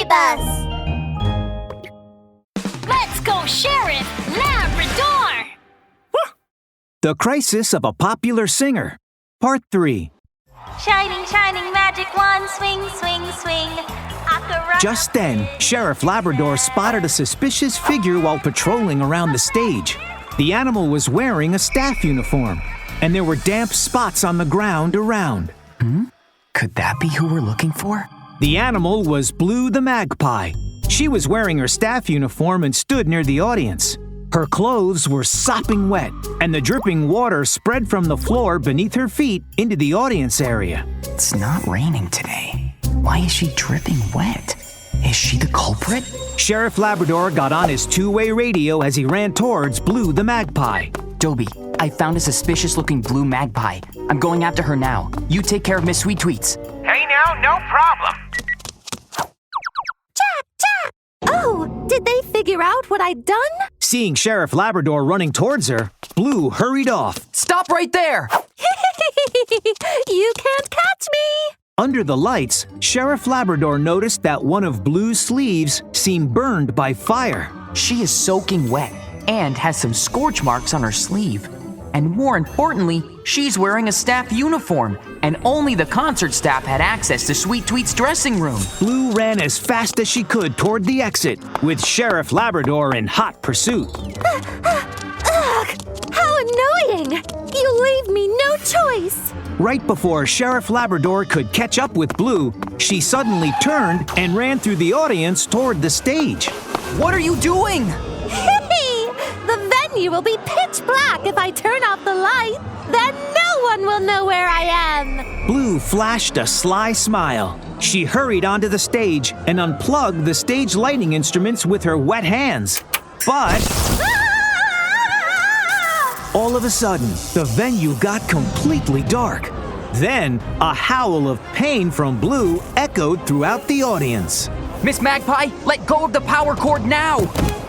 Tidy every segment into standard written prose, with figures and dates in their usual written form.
mystery bus! Let's go, Sheriff Labrador! The Crisis of a Popular Singer, Part 3. Shining, shining, magic wand, swing, swing, swing. Just then, Sheriff Labrador spotted a suspicious figure while patrolling around the stage. The animal was wearing a staff uniform, and there were damp spots on the ground around. Could that be who we're looking for? The animal was Blue the magpie. She was wearing her staff uniform and stood near the audience. Her clothes were sopping wet, and the dripping water spread from the floor beneath her feet into the audience area. It's not raining today. Why is she dripping wet? Is she the culprit? Sheriff Labrador got on his two-way radio as he ran towards Blue the magpie. Dobie, I found a suspicious-looking blue magpie. I'm going after her now. You take care of Miss Sweet Tweets. Hey now, no problem. Jack! Oh, did they figure out what I'd done? Seeing Sheriff Labrador running towards her, Blue hurried off. Stop right there! You can't catch me! Under the lights, Sheriff Labrador noticed that one of Blue's sleeves seemed burned by fire. She is soaking wet and has some scorch marks on her sleeve. And more importantly, she's wearing a staff uniform, and only the concert staff had access to Sweet Tweet's dressing room. Blue ran as fast as she could toward the exit, with Sheriff Labrador in hot pursuit. Ugh! How annoying! You leave me no choice! Right before Sheriff Labrador could catch up with Blue, she suddenly turned and ran through the audience toward the stage. What are you doing? The venue will be pitch black if I turn off the light. Then no one will know where I am. Blue flashed a sly smile. She hurried onto the stage and unplugged the stage lighting instruments with her wet hands. But all of a sudden, the venue got completely dark. Then, a howl of pain from Blue echoed throughout the audience. Miss Magpie, let go of the power cord now!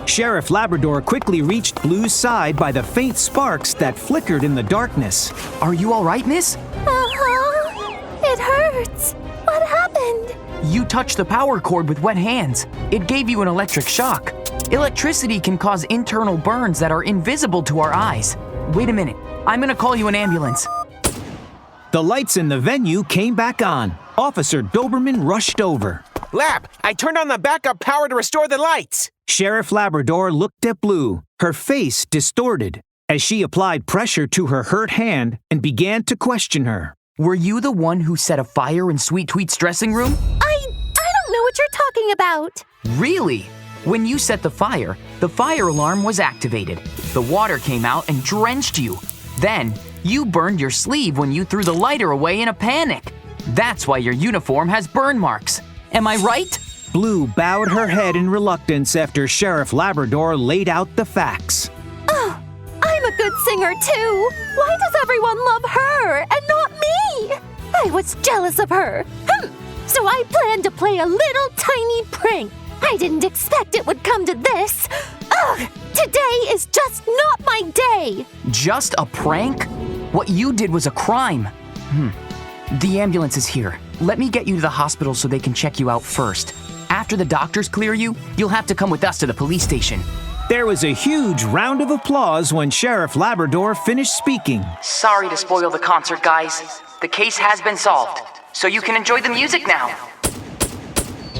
Sheriff Labrador quickly reached Blue's side by the faint sparks that flickered in the darkness. Are you all right, miss? It hurts. What happened? You touched the power cord with wet hands. It gave you an electric shock. Electricity can cause internal burns that are invisible to our eyes. Wait a minute. I'm gonna call you an ambulance. The lights in the venue came back on. Officer Doberman rushed over. Lab, I turned on the backup power to restore the lights. Sheriff Labrador looked at Blue, her face distorted, as she applied pressure to her hurt hand and began to question her. Were you the one who set a fire in Sweet Tweet's dressing room? I don't know what you're talking about. Really? When you set the fire alarm was activated. The water came out and drenched you. Then, you burned your sleeve when you threw the lighter away in a panic. That's why your uniform has burn marks. Am I right? Blue bowed her head in reluctance after Sheriff Labrador laid out the facts. Oh, I'm a good singer too. Why does everyone love her and not me? I was jealous of her. So I planned to play a little tiny prank. I didn't expect it would come to this. Ugh! Today is just not my day. Just a prank? What you did was a crime. The ambulance is here. Let me get you to the hospital so they can check you out first. After the doctors clear you, you'll have to come with us to the police station. There was a huge round of applause when Sheriff Labrador finished speaking. Sorry to spoil the concert, guys. The case has been solved, so you can enjoy the music now.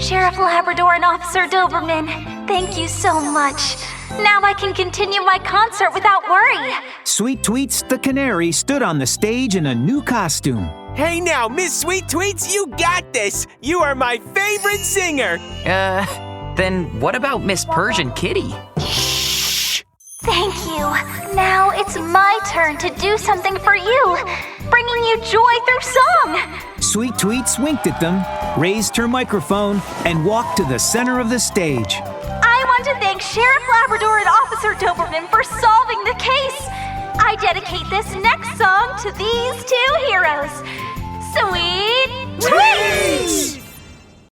Sheriff Labrador and Officer Doberman, thank you so much. Now I can continue my concert without worry. Sweet Tweets the Canary stood on the stage in a new costume. Hey now, Miss Sweet Tweets, you got this. You are my favorite singer. Then what about Miss Persian Kitty? Thank you. Now it's my turn to do something for you, bringing you joy through song. Sweet Tweets winked at them, raised her microphone, and walked to the center of the stage. I want to thank Sheriff Labrador and Officer Doberman for solving the case. I dedicate this next song to these two heroes. Sweet Tweets!